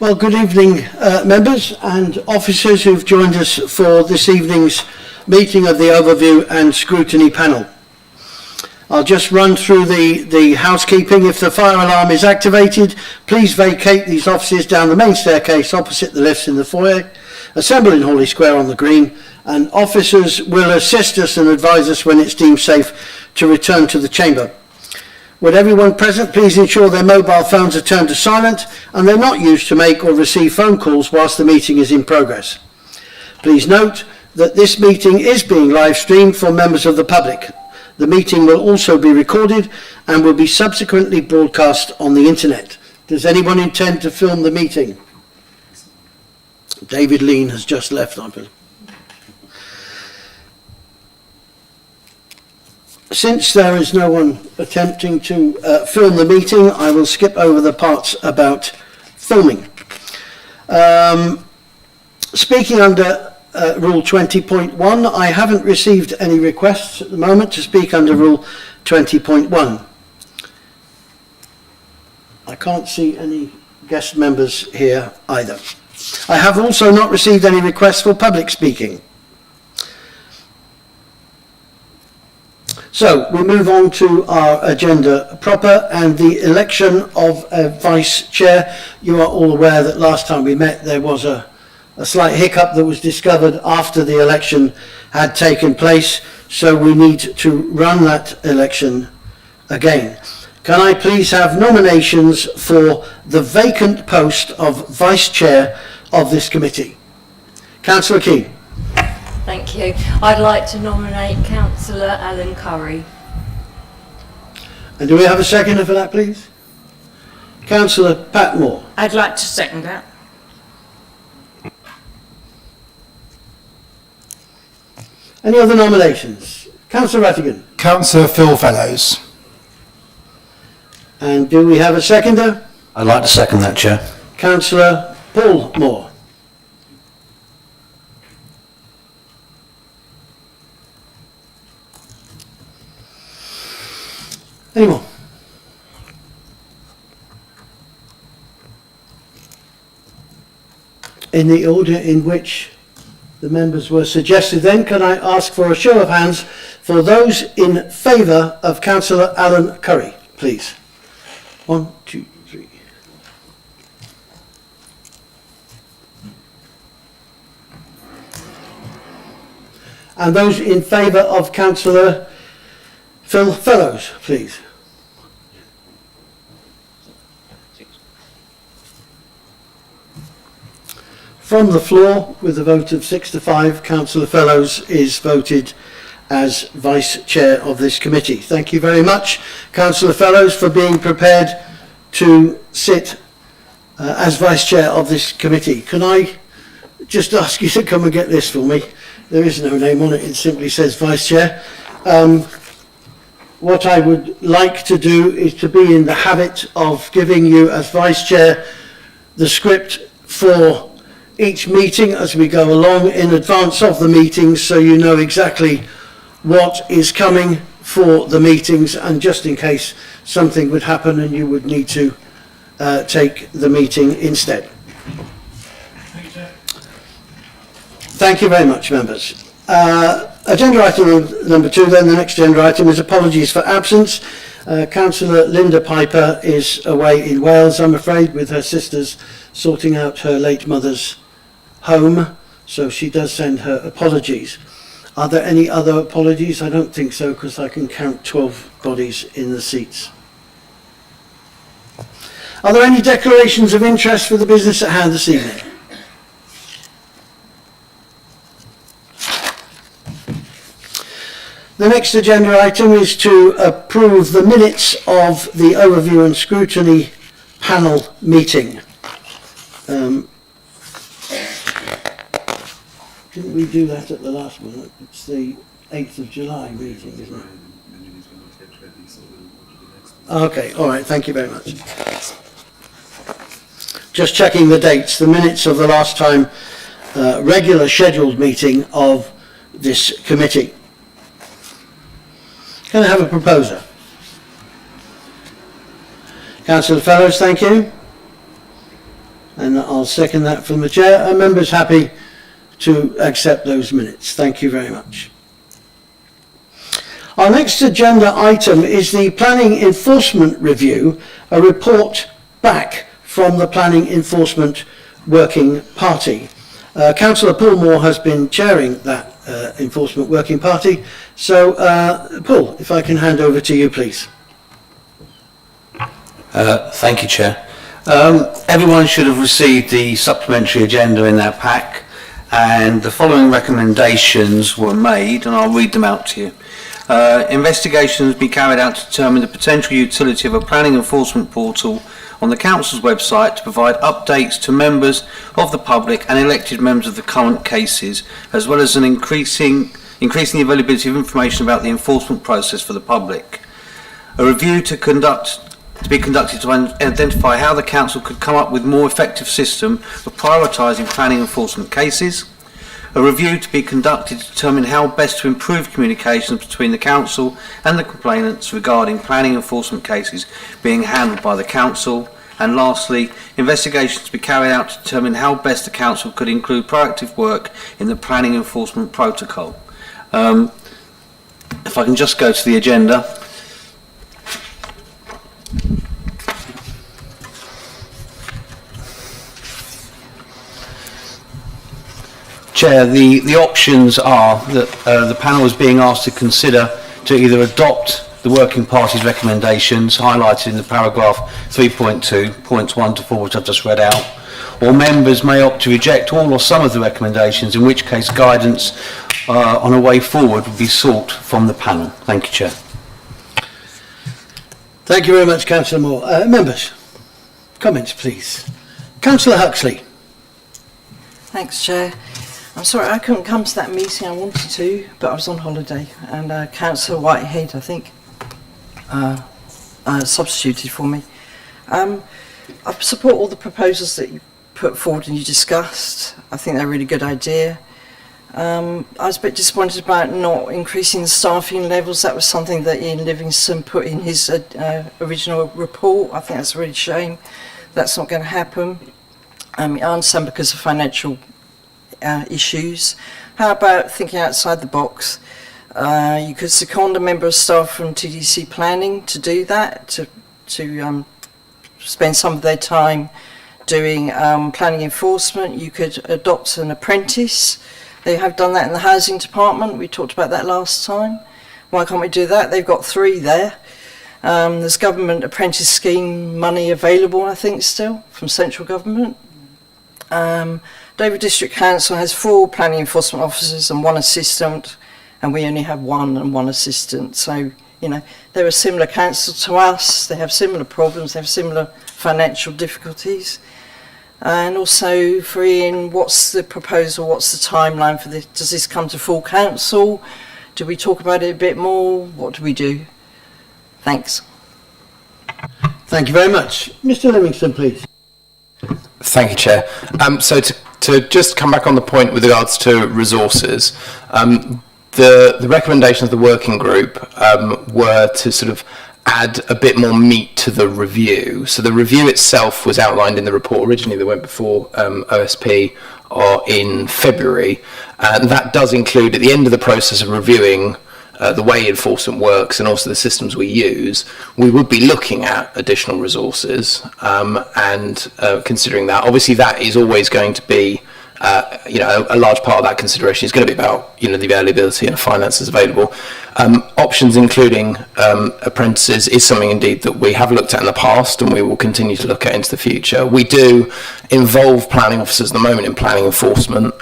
Well, good evening, members and officers who've joined us for this evening's meeting of the Overview and Scrutiny Panel. I'll just run through the housekeeping. If the fire alarm is activated, please vacate these offices down the main staircase opposite the lifts in the foyer. Assemble in Hawley Square on the green, and officers will assist us and advise us when it's deemed safe to return to the chamber. Would everyone present please ensure their mobile phones are turned to silent and they're not used to make or receive phone calls whilst the meeting is in progress. Please note that this meeting is being live streamed for members of the public. The meeting will also be recorded and will be subsequently broadcast on the internet. Does anyone intend to film the meeting? David Lean has just left, I believe. Since there is no one attempting to film the meeting, I will skip over the parts about filming. Speaking under Rule 20.1, I haven't received any requests at the moment to speak under Rule 20.1. I can't see any guest members here either. I have also not received any requests for public speaking. So we move on to our agenda proper and the election of a vice chair. You are all aware that last time we met there was a slight hiccup that was discovered after the election had taken place, so we need to run that election again. Can I please have nominations for the vacant post of vice chair of this committee? Councillor Keane. Thank you. I'd like to nominate Councillor Alan Curry. And do we have a seconder for that, please? Councillor Patmore. I'd like to second that. Any other nominations? Councillor Rattigan. Councillor Phil Fellows. And do we have a seconder? I'd like to second that, Chair. Councillor Paul Moore. Any more? In the order in which the members were suggested then, can I ask for a show of hands for those in favour of Councillor Alan Curry, please? 1, 2, 3. And those in favour of Councillor Phil Fellows, please. From the floor, with a vote of 6 to 5, Councillor Fellows is voted as Vice Chair of this committee. Thank you very much, Councillor Fellows, for being prepared to sit as Vice Chair of this committee. Can I just ask you to come and get this for me? There is no name on it, it simply says Vice Chair. What I would like to do is to be in the habit of giving you as Vice Chair the script for each meeting as we go along in advance of the meetings, so you know exactly what is coming for the meetings, and just in case something would happen and you would need to take the meeting instead. Thank you very much, members. Agenda item number 2 then, the next agenda item is apologies for absence. Councillor Linda Piper is away in Wales, I'm afraid, with her sisters sorting out her late mother's home, so she does send her apologies. Are there any other apologies? I don't think so, because I can count 12 bodies in the seats. Are there any declarations of interest for the business at hand this evening? The next agenda item is to approve the minutes of the Overview and Scrutiny Panel meeting. Didn't we do that at the last one? It's the 8th of July meeting, isn't it? Okay, all right, thank you very much. Just checking the dates, the minutes of the last time regular scheduled meeting of this committee. Can I have a proposer? Councillor Fellows, thank you. And I'll I'll second that from the chair. Are members happy to accept those minutes? Thank you very much. Our next agenda item is the Planning Enforcement Review, a report back from the Planning Enforcement Working Party. Councillor Paul Moore has been chairing that Enforcement Working Party. So, Paul, if I can hand over to you, please. Thank you, Chair. Everyone should have received the supplementary agenda in their pack, and the following recommendations were made, and I'll read them out to you. Investigations be carried out to determine the potential utility of a planning enforcement portal on the Council's website to provide updates to members of the public and elected members of the current cases, as well as an increasing the availability of information about the enforcement process for the public. A review to be conducted to identify how the Council could come up with a more effective system for prioritising planning enforcement cases. A review to be conducted to determine how best to improve communications between the Council and the complainants regarding planning enforcement cases being handled by the Council. And lastly, investigations to be carried out to determine how best the Council could include proactive work in the planning enforcement protocol. If I can just go to the agenda. Chair, the options are that the panel is being asked to consider to either adopt the Working Party's recommendations highlighted in the paragraph 3.2, points 1 to 4, which I've just read out, or members may opt to reject all or some of the recommendations, in which case guidance on a way forward would be sought from the panel. Thank you, Chair. Thank you very much, Councillor Moore. Members, comments, please. Councillor Huxley. Thanks, Chair. I'm sorry I couldn't come to that meeting. I wanted to, but I was on holiday, and Councillor Whitehead, I think, substituted for me. I support all the proposals that you put forward and you discussed. I think they're a really good idea. I was a bit disappointed about not increasing the staffing levels. That was something that Ian Livingston put in his original report. I think that's a really shame. That's not going to happen. I understand because of financial issues. How about thinking outside the box? You could second a member of staff from TDC Planning to do that, to spend some of their time doing planning enforcement. You could adopt an apprentice. They have done that in the housing department. We talked about that last time. Why can't we do that? They've got 3 there. There's government apprentice scheme money available, I think, still from central government. Dover District Council has 4 planning enforcement officers and 1 assistant, and we only have 1 and 1 assistant. So, you know, they're a similar council to us. They have similar problems. They have similar financial difficulties. And also for Ian, what's the proposal? What's the timeline for this? Does this come to full council? Do we talk about it a bit more? What do we do? Thanks. Thank you very much. Mr. Livingston, please. Thank you, Chair. So to just come back on the point with regards to resources, the recommendations of the working group were to sort of add a bit more meat to the review. So the review itself was outlined in the report originally that went before OSP in February, and that does include, at the end of the process of reviewing the way enforcement works and also the systems we use, we would be looking at additional resources and considering that. Obviously that is always going to be a large part of that consideration is going to be about the availability and finances available. Options including apprentices is something indeed that we have looked at in the past and we will continue to look at into the future. We do involve planning officers at the moment in planning enforcement,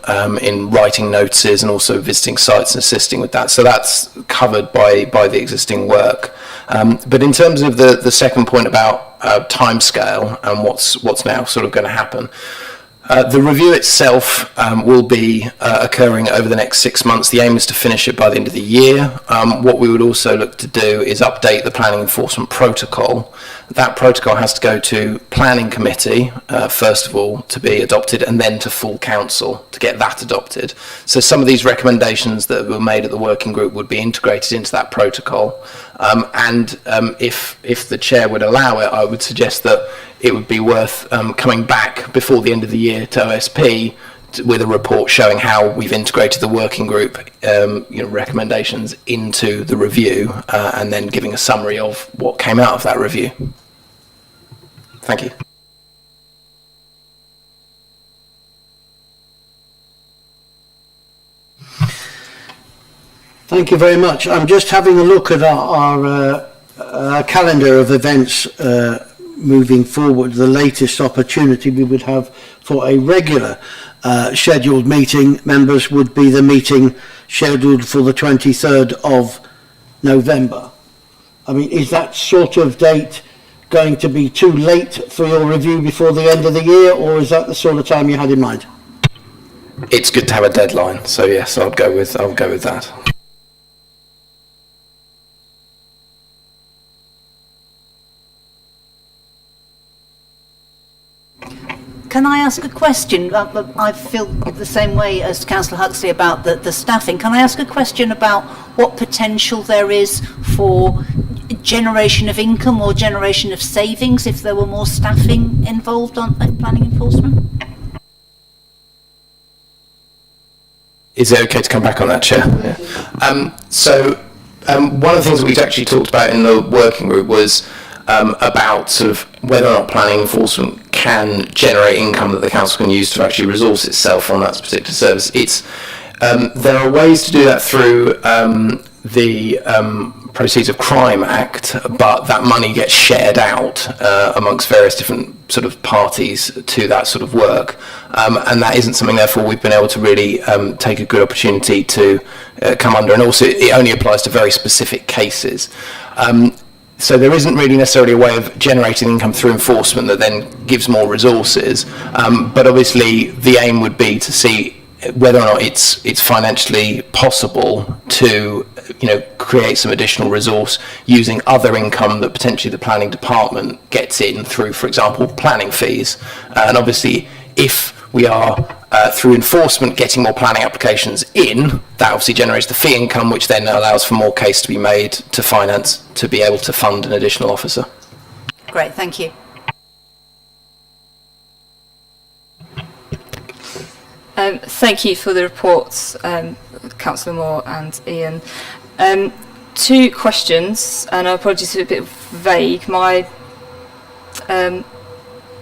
in writing notices and also visiting sites and assisting with that. So that's covered by the existing work. But in terms of the second point about timescale and what's now sort of going to happen, the review itself will be occurring over the next 6 months. The aim is to finish it by the end of the year. What we would also look to do is update the planning enforcement protocol. That protocol has to go to planning committee, first of all, to be adopted, and then to full council to get that adopted. So some of these recommendations that were made at the working group would be integrated into that protocol. If the chair would allow it, I would suggest that it would be worth coming back before the end of the year to OSP with a report showing how we've integrated the working group recommendations into the review, and then giving a summary of what came out of that review. Thank you. Thank you very much. I'm just having a look at our calendar of events moving forward. The latest opportunity we would have for a regular scheduled meeting, members, would be the meeting scheduled for the 23rd of November. I mean, is that sort of date going to be too late for your review before the end of the year, or is that the sort of time you had in mind? It's good to have a deadline, so yes, I'll go with that. Can I ask a question? I feel the same way as Councillor Huxley about the staffing. Can I ask a question about what potential there is for generation of income or generation of savings if there were more staffing involved in planning enforcement? Is it okay to come back on that, Chair? Yeah. One of the things that we'd actually talked about in the working group was about sort of whether or not planning enforcement can generate income that the council can use to actually resource itself on that particular service. There are ways to do that through the Proceeds of Crime Act, but that money gets shared out amongst various different sort of parties to that sort of work, and that isn't something, therefore, we've been able to really take a good opportunity to come under, and also it only applies to very specific cases. So there isn't really necessarily a way of generating income through enforcement that then gives more resources, but obviously the aim would be to see whether or not it's financially possible to create some additional resource using other income that potentially the planning department gets in through, for example, planning fees. And obviously, if we are through enforcement getting more planning applications in, that obviously generates the fee income, which then allows for more case to be made to finance to be able to fund an additional officer. Great, thank you. Thank you for the reports, Councillor Moore and Ian. Two questions, and I apologize, it's a bit vague. My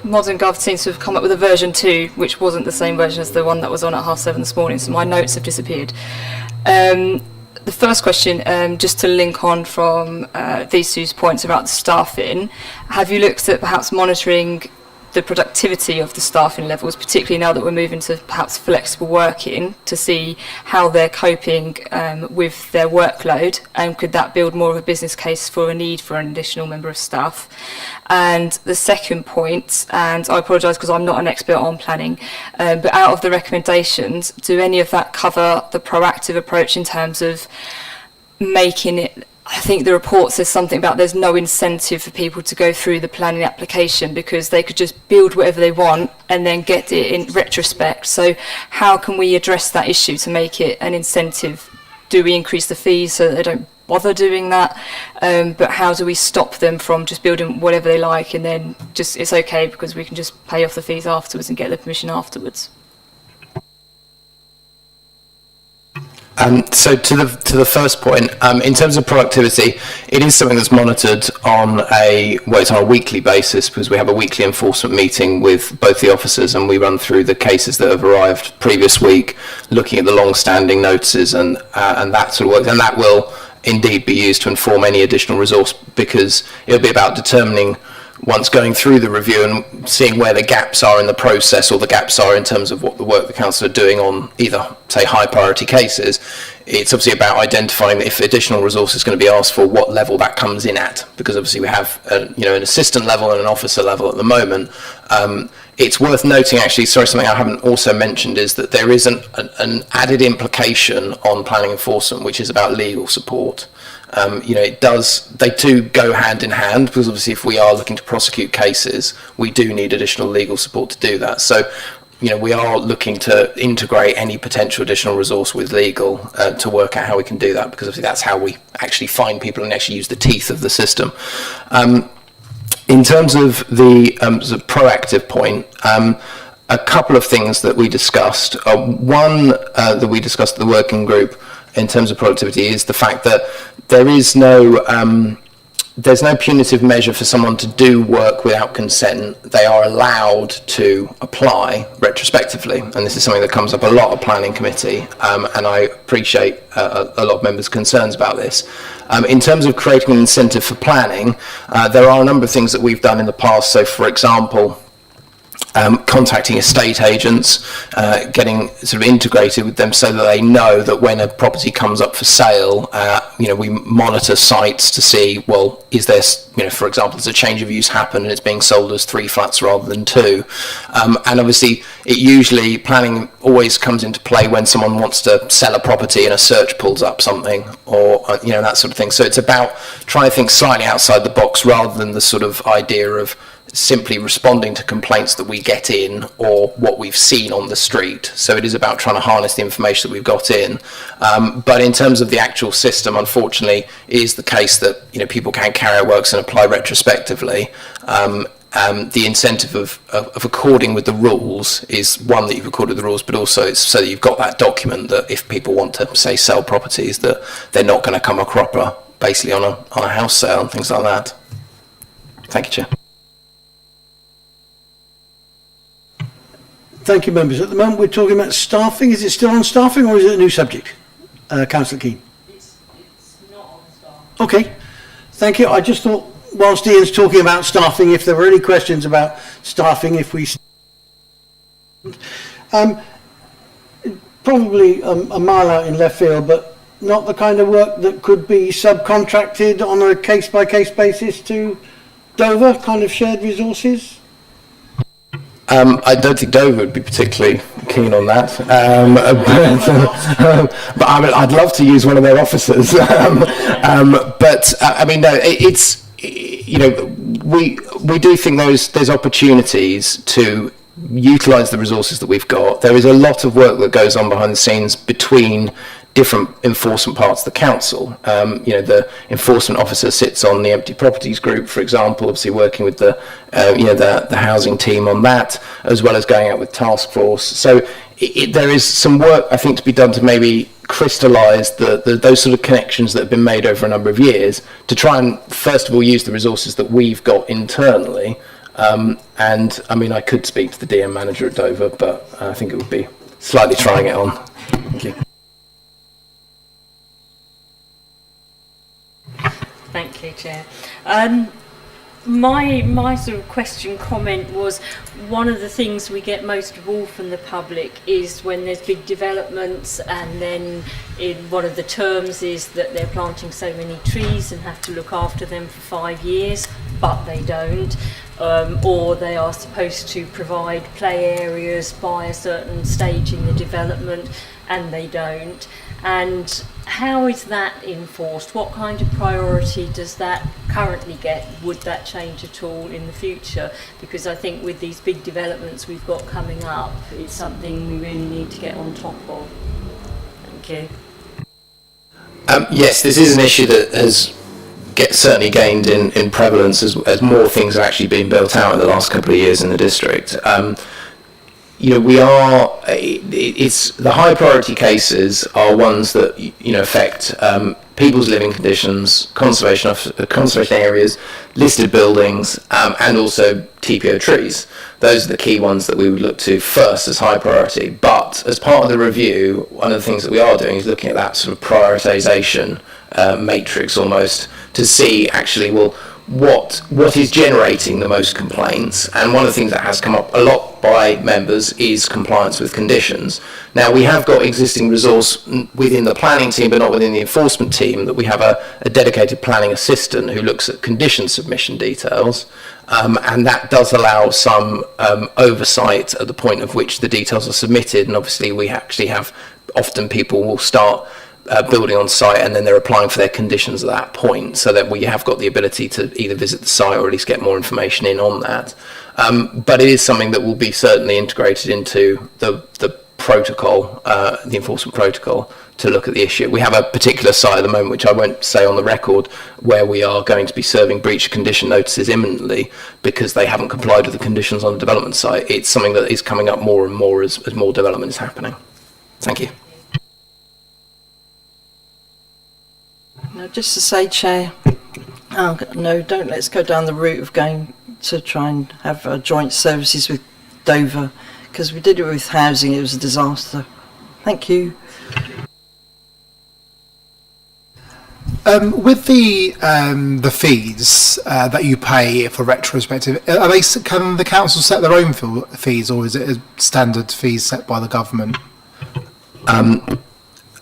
Modern Gov seems to have come up with a version 2, which wasn't the same version as the one that was on at 7:30 this morning, so my notes have disappeared. The first question, just to link on from these two points about the staffing, have you looked at perhaps monitoring the productivity of the staffing levels, particularly now that we're moving to perhaps flexible working, to see how they're coping with their workload, and could that build more of a business case for a need for an additional member of staff? And the second point, and I apologise because I'm not an expert on planning, but out of the recommendations, do any of that cover the proactive approach in terms of making it, I think the report says something about there's no incentive for people to go through the planning application because they could just build whatever they want and then get it in retrospect. So how can we address that issue to make it an incentive? Do we increase the fees so that they don't bother doing that? But how do we stop them from just building whatever they like and then just it's okay because we can just pay off the fees afterwards and get the permission afterwards? So to the first point, in terms of productivity, it is something that's monitored on it's on a weekly basis, because we have a weekly enforcement meeting with both the officers and we run through the cases that have arrived previous week, looking at the long-standing notices and that sort of work, and that will indeed be used to inform any additional resource, because it'll be about determining, once going through the review and seeing where the gaps are in the process, or the gaps are in terms of what the work the council are doing on either, say, high priority cases. It's obviously about identifying if additional resource is going to be asked for, what level that comes in at, because obviously we have an assistant level and an officer level at the moment. It's worth noting, actually, something I haven't also mentioned is that there is an added implication on planning enforcement, which is about legal support. They do go hand in hand, because obviously if we are looking to prosecute cases, we do need additional legal support to do that. So we are looking to integrate any potential additional resource with legal to work out how we can do that, because obviously that's how we actually find people and actually use the teeth of the system. In terms of the sort of proactive point, a couple of things that we discussed. One that we discussed at the working group in terms of productivity is the fact that there's no punitive measure for someone to do work without consent. They are allowed to apply retrospectively, and this is something that comes up a lot at planning committee, and I appreciate a lot of members' concerns about this. In terms of creating an incentive for planning, there are a number of things that we've done in the past. So, for example, contacting estate agents, getting sort of integrated with them so that they know that when a property comes up for sale, we monitor sites to see, well, is there, for example, there's a change of use happen and it's being sold as 3 flats rather than 2. And obviously, planning always comes into play when someone wants to sell a property and a search pulls up something, or, that sort of thing. So it's about trying to think slightly outside the box rather than the sort of idea of simply responding to complaints that we get in or what we've seen on the street. So it is about trying to harness the information that we've got in. But in terms of the actual system, unfortunately, it is the case that people can carry out works and apply retrospectively. The incentive of according with the rules is one, that you've accorded with the rules, but also it's so that you've got that document that if people want to, say, sell properties, that they're not going to come a cropper basically on a house sale and things like that. Thank you, Chair. Thank you, members. At the moment, we're talking about staffing. Is it still on staffing, or is it a new subject? Councillor Keane. It's not on staffing. Okay. Thank you. I just thought, whilst Ian's talking about staffing, if there were any questions about staffing, if we... probably a mile out in left field, but not the kind of work that could be subcontracted on a case-by-case basis to Dover, kind of shared resources? I don't think Dover would be particularly keen on that, but I'd love to use one of their officers. We do think there's opportunities to utilise the resources that we've got. There is a lot of work that goes on behind the scenes between different enforcement parts of the council. The enforcement officer sits on the empty properties group, for example, obviously working with the housing team on that, as well as going out with task force. So there is some work, I think, to be done to maybe crystallise those sort of connections that have been made over a number of years, to try and first of all use the resources that we've got internally. I could speak to the DM manager at Dover, but I think it would be slightly trying it on. Thank you. Thank you, Chair. My sort of question comment was, one of the things we get most of all from the public is when there's big developments, and then one of the terms is that they're planting so many trees and have to look after them for 5 years, but they don't. Or they are supposed to provide play areas by a certain stage in the development, and they don't. And how is that enforced? What kind of priority does that currently get? Would that change at all in the future? Because I think with these big developments we've got coming up, it's something we really need to get on top of. Thank you. Yes, this is an issue that has certainly gained in prevalence as more things are actually being built out in the last couple of years in the district. It's the high priority cases are ones that affect people's living conditions, conservation areas, listed buildings, and also TPO trees. Those are the key ones that we would look to first as high priority. But as part of the review, one of the things that we are doing is looking at that sort of prioritisation matrix almost, to see actually, well, what is generating the most complaints. And one of the things that has come up a lot by members is compliance with conditions. Now, we have got existing resource within the planning team, but not within the enforcement team, that we have a dedicated planning assistant who looks at condition submission details, and that does allow some oversight at the point of which the details are submitted. And obviously we actually have, often people will start building on site, and then they're applying for their conditions at that point, so that we have got the ability to either visit the site or at least get more information in on that. But it is something that will be certainly integrated into the protocol, the enforcement protocol, to look at the issue. We have a particular site at the moment, which I won't say on the record, where we are going to be serving breach of condition notices imminently because they haven't complied with the conditions on the development site. It's something that is coming up more and more as more development is happening. Thank you. No, just to say, Chair, no, don't let's go down the route of going to try and have joint services with Dover, because we did it with housing, it was a disaster. Thank you. With the fees that you pay for retrospective, can the council set their own fees, or is it a standard fees set by the government?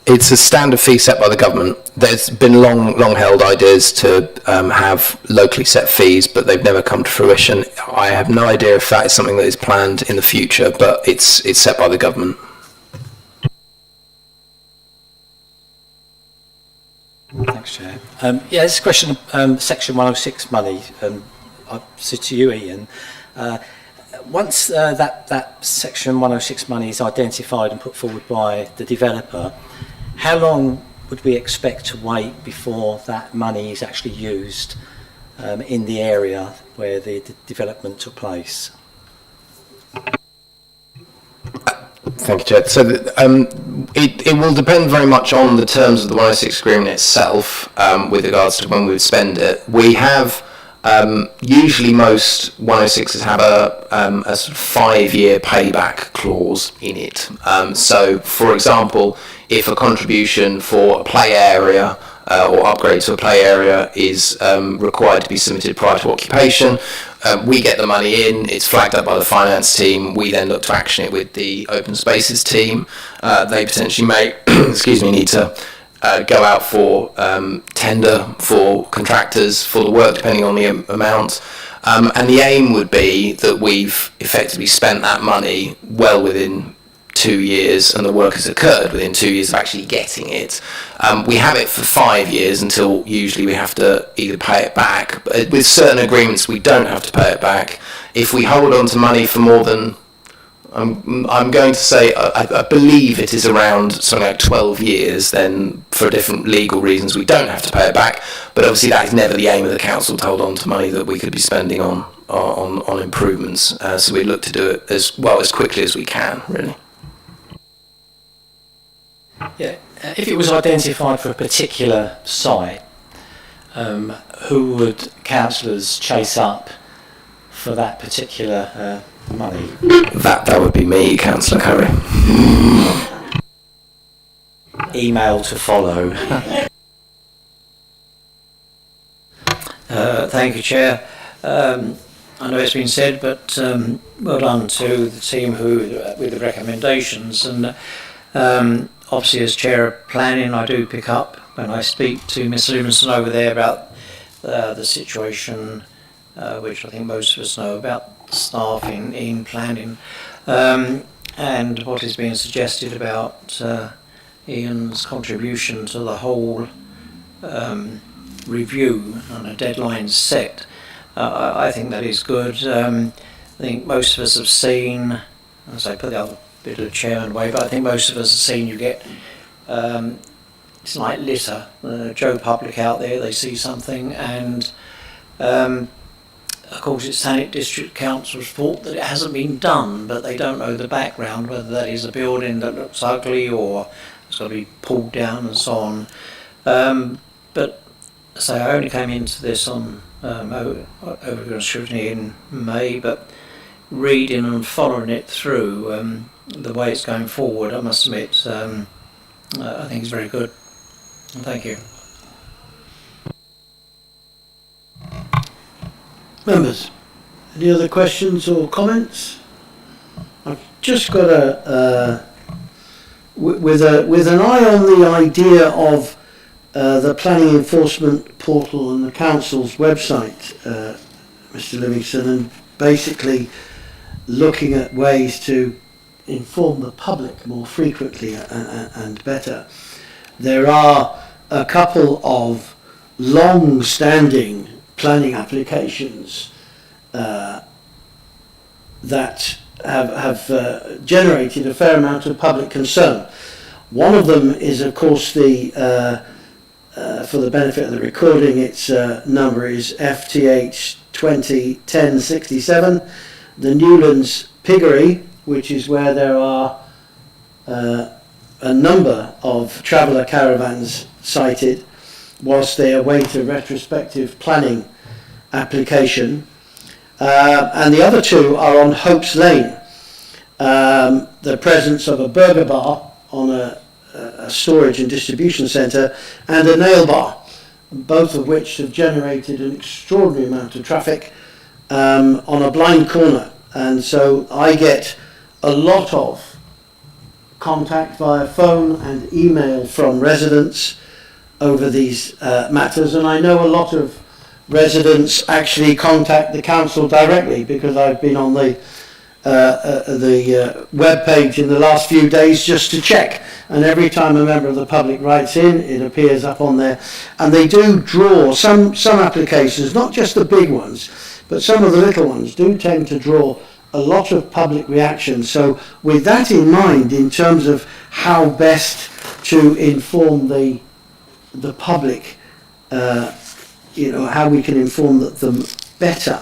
It's a standard fee set by the government. There's been long held ideas to have locally set fees, but they've never come to fruition. I have no idea if that is something that is planned in the future, but it's set by the government. Thanks, Chair. Yeah, this is a question of Section 106 money. I'll sit to you, Ian. Once that Section 106 money is identified and put forward by the developer, how long would we expect to wait before that money is actually used in the area where the development took place? Thank you, Chair. So it will depend very much on the terms of the 106 agreement itself with regards to when we would spend it. We have usually most 106s have a sort of 5-year payback clause in it. So, for example, if a contribution for a play area or upgrade to a play area is required to be submitted prior to occupation, we get the money in, it's flagged up by the finance team, we then look to action it with the open spaces team. They potentially may need to go out for tender for contractors for the work, depending on the amount. And the aim would be that we've effectively spent that money well within 2 years, and the work has occurred within 2 years of actually getting it. We have it for 5 years until usually we have to either pay it back. But with certain agreements, we don't have to pay it back. If we hold on to money for more than, I'm going to say, I believe it is around something like 12 years, then for different legal reasons we don't have to pay it back. But obviously that is never the aim of the council, to hold on to money that we could be spending on improvements. So we look to do it as quickly as we can, really. Yeah, if it was identified for a particular site, who would councillors chase up for that particular money? That would be me, Councillor Curry. Email to follow. Thank you, Chair. I know it's been said, but well done to the team with the recommendations. And obviously, as Chair of Planning, I do pick up when I speak to Ms. Livingston over there about the situation, which I think most of us know about staff in planning, and what is being suggested about Ian's contribution to the whole review and a deadline set. I think that is good. I think most of us have seen, as I put the other bit of the chairman way, but I think most of us have seen you get, it's like litter, Joe Public out there, they see something, and of course it's Thanet District Council's fault that it hasn't been done, but they don't know the background, whether that is a building that looks ugly or it's got to be pulled down and so on. But so I only came into this on over scrutiny in May, but reading and following it through, the way it's going forward, I must admit, I think it's very good. Thank you. Members, any other questions or comments? I've just got with an eye on the idea of the planning enforcement portal and the council's website, Mr. Livingston, and basically looking at ways to inform the public more frequently and better. there are a couple of long-standing planning applications that have generated a fair amount of public concern. One of them is, of course, the for the benefit of the recording, its number is FTH 201067, the Newlands Piggery, which is where there are a number of traveller caravans sited whilst they await a retrospective planning application. And the other two are on Hope's Lane, the presence of a burger bar on a storage and distribution centre and a nail bar, both of which have generated an extraordinary amount of traffic on a blind corner. And so I get a lot of contact via phone and email from residents over these matters, and I know a lot of residents actually contact the council directly, because I've been on the web page in the last few days just to check, and every time a member of the public writes in, it appears up on there. And they do draw some applications, not just the big ones, but some of the little ones do tend to draw a lot of public reaction. So with that in mind, in terms of how best to inform the public, how we can inform them better,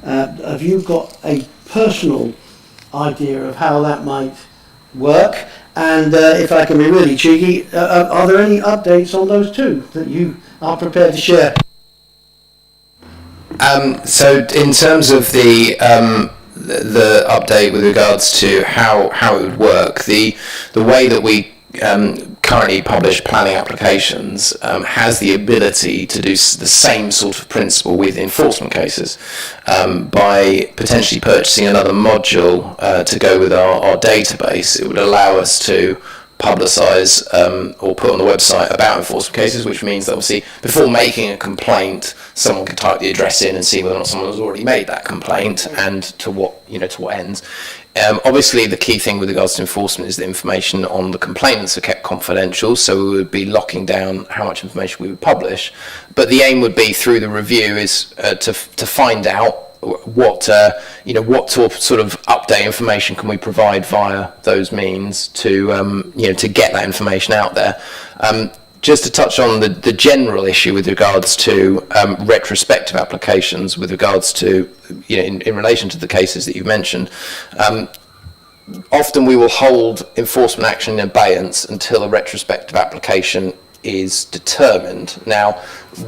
have you got a personal idea of how that might work? And if I can be really cheeky, are there any updates on those two that you are prepared to share? So in terms of the update with regards to how it would work, the way that we currently publish planning applications has the ability to do the same sort of principle with enforcement cases, by potentially purchasing another module to go with our database. It would allow us to publicise or put on the website about enforcement cases, which means that obviously before making a complaint, someone can type the address in and see whether or not someone has already made that complaint and to what ends. Obviously, the key thing with regards to enforcement is the information on the complainants are kept confidential, so we would be locking down how much information we would publish. But the aim would be through the review is to find out what sort of update information can we provide via those means to to get that information out there. Just to touch on the general issue with regards to retrospective applications, with regards to in relation to the cases that you've mentioned, often we will hold enforcement action in abeyance until a retrospective application is determined. Now,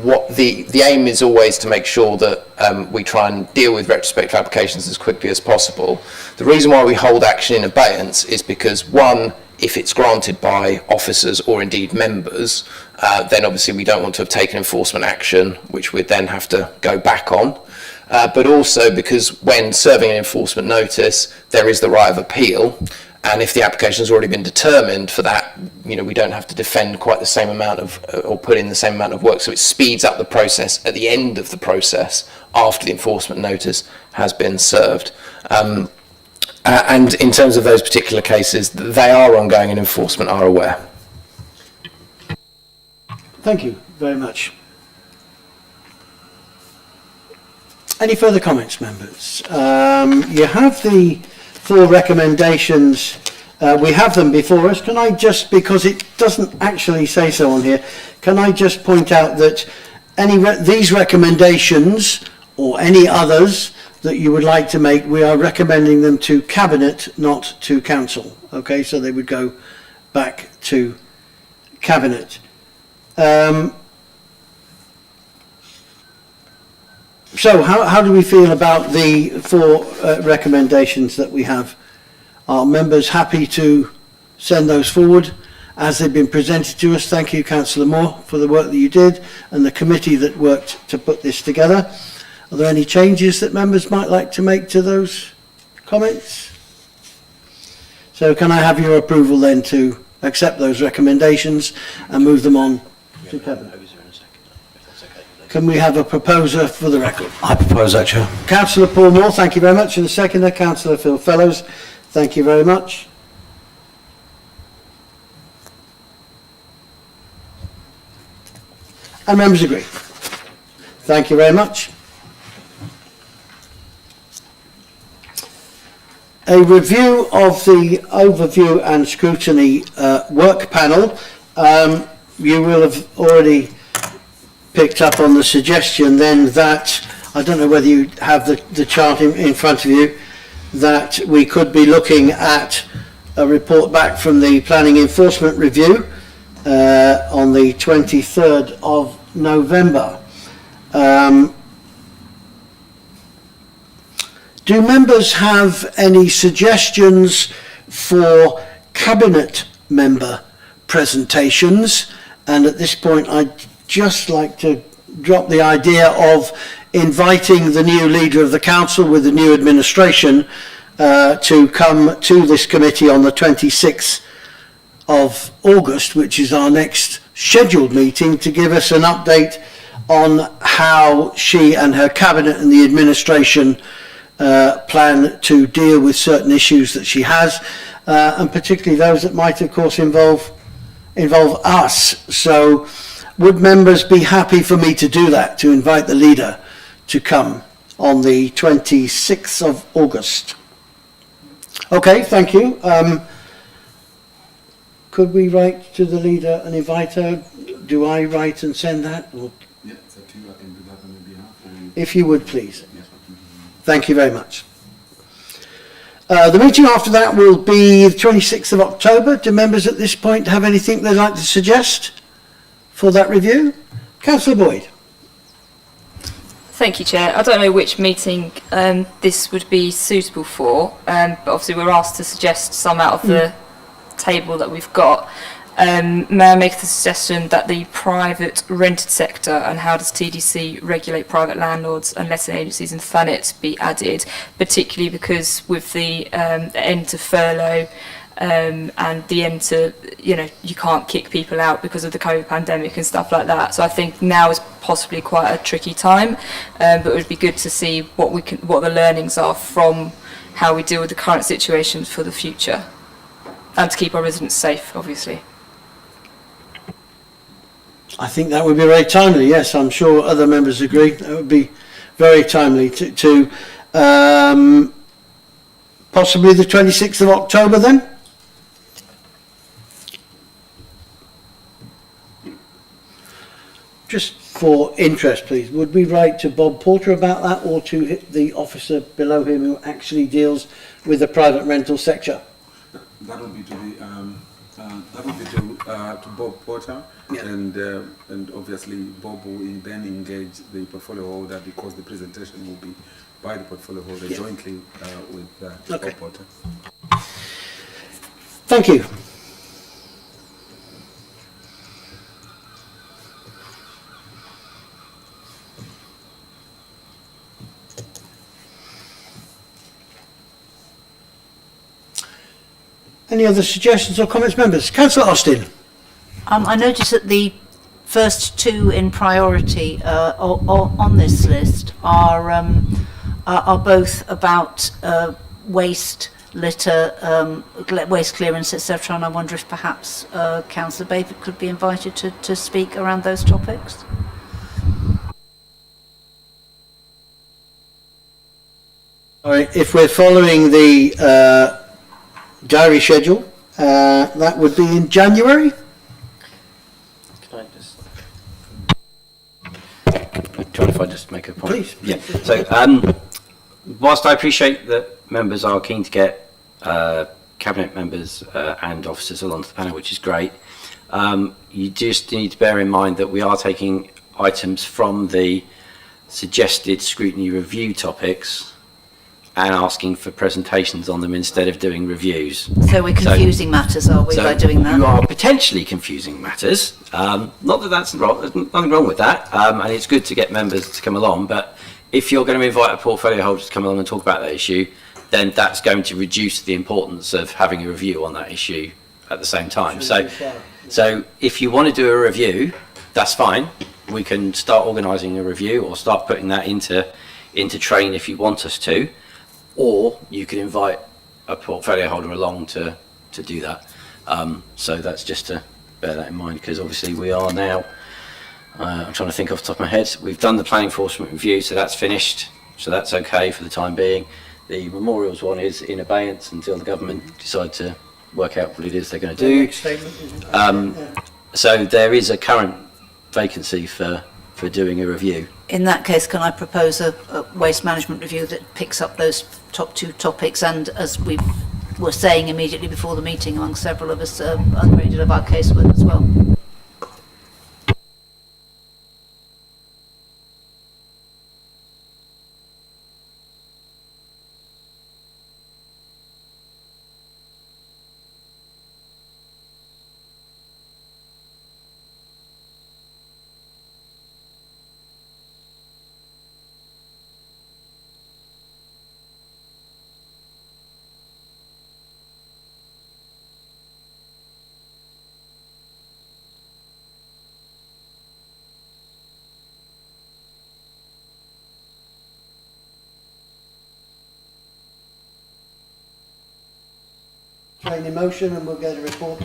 what the aim is always to make sure that we try and deal with retrospective applications as quickly as possible. The reason why we hold action in abeyance is because, one, if it's granted by officers or indeed members, then obviously we don't want to have taken enforcement action, which we'd then have to go back on. But also because when serving an enforcement notice, there is the right of appeal. And if the application has already been determined for that, we don't have to defend quite the same amount of, or put in the same amount of work. So it speeds up the process at the end of the process after the enforcement notice has been served. And in terms of those particular cases, they are ongoing and enforcement are aware. Thank you very much. Any further comments, members? You have the 4 recommendations. We have them before us. Can I just, because it doesn't actually say so on here, can I just point out that these recommendations or any others that you would like to make, we are recommending them to Cabinet, not to Council. Okay, so they would go back to Cabinet. So how do we feel about the 4 recommendations that we have? Are members happy to send those forward as they've been presented to us? Thank you, Councillor Moore, for the work that you did and the committee that worked to put this together. Are there any changes that members might like to make to those comments? So can I have your approval then to accept those recommendations and move them on to Cabinet? Can we have a proposer for the record? I propose that, Chair. Councillor Paul Moore, thank you very much. And the seconder, Councillor Phil Fellows, thank you very much. And members agree. Thank you very much. A review of the overview and scrutiny work panel. You will have already picked up on the suggestion then that, I don't know whether you have the chart in front of you, that we could be looking at a report back from the Planning Enforcement Review on the 23rd of November. Do members have any suggestions for cabinet member presentations? And at this point, I'd just like to drop the idea of inviting the new leader of the council with the new administration to come to this committee on the 26th of August, which is our next scheduled meeting, to give us an update on how she and her cabinet and the administration plan to deal with certain issues that she has, and particularly those that might, of course, involve us. So would members be happy for me to do that, to invite the leader to come on the 26th of August? Okay, thank you. Could we write to the leader and invite her? Do I write and send that? Or? Yeah, it's up to you. I can do that on your behalf. If you would, please. Yes. Thank you very much. The meeting after that will be the 26th of October. Do members at this point have anything they'd like to suggest for that review? Councillor Boyd. Thank you, Chair. I don't know which meeting this would be suitable for, but obviously we're asked to suggest some out of the table that we've got. May I make the suggestion that the private rented sector and how does TDC regulate private landlords and letting agencies in Thanet be added, particularly because with the end to furlough and the end to, you can't kick people out because of the COVID pandemic and stuff like that. So I think now is possibly quite a tricky time, but it would be good to see what the learnings are from how we deal with the current situation for the future, and to keep our residents safe, obviously. I think that would be very timely. Yes, I'm sure other members agree. That would be very timely to possibly the 26th of October then? Just for interest, please, would we write to Bob Porter about that, or to the officer below him who actually deals with the private rental sector? That would be to Bob Porter, Yeah. and obviously Bob will then engage the portfolio holder, because the presentation will be by the portfolio holder jointly with Bob Porter. Thank you. Any other suggestions or comments, members? Councillor Austin. I notice that the first two in priority on this list are both about waste, litter, waste clearance, etc. And I wonder if perhaps Councillor Bayford could be invited to speak around those topics. All right, if we're following the diary schedule, that would be in January. Can I just... Do you mind if I just make a point? Please. Yeah. So, whilst I appreciate that members are keen to get cabinet members and officers along to the panel, which is great, you just need to bear in mind that we are taking items from the suggested scrutiny review topics and asking for presentations on them instead of doing reviews. So we're confusing matters, are we, by doing that? You are potentially confusing matters. Not that that's wrong, there's nothing wrong with that, and it's good to get members to come along, but if you're going to invite a portfolio holder to come along and talk about that issue, then that's going to reduce the importance of having a review on that issue at the same time. So if you want to do a review, that's fine. We can start organising a review or start putting that into train if you want us to. Or you can invite a portfolio holder along to do that. So that's just to bear that in mind, because obviously we are now I'm trying to think off the top of my head. We've done the planning enforcement review, so that's finished. So that's okay for the time being. The memorials one is in abeyance until the government decide to work out what it is they're going to do. So there is a current vacancy for doing a review. In that case, can I propose a waste management review that picks up those top two topics, and as we were saying immediately before the meeting among several of us, upgraded of our casework as well? Train in motion, and we'll get a report.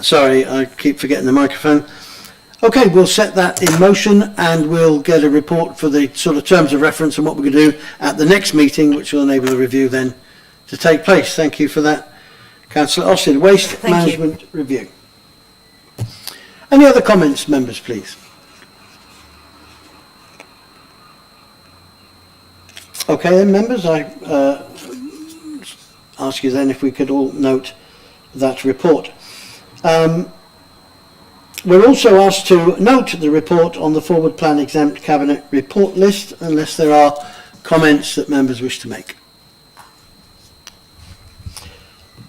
Sorry, I keep forgetting the microphone. Okay, we'll set that in motion, and we'll get a report for the sort of terms of reference and what we're going to do at the next meeting, which will enable the review then to take place. Thank you for that, Councillor Austin. Waste Management Review. Any other comments, members, please? Okay then, members, I ask you then if we could all note that report. We're also asked to note the report on the forward plan exempt cabinet report list, unless there are comments that members wish to make.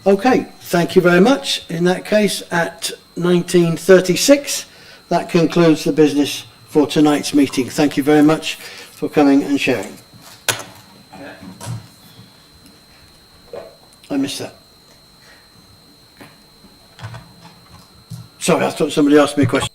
Okay, thank you very much. In that case, at 19:36, that concludes the business for tonight's meeting. Thank you very much for coming and sharing. I missed that. Sorry, I thought somebody asked me a question.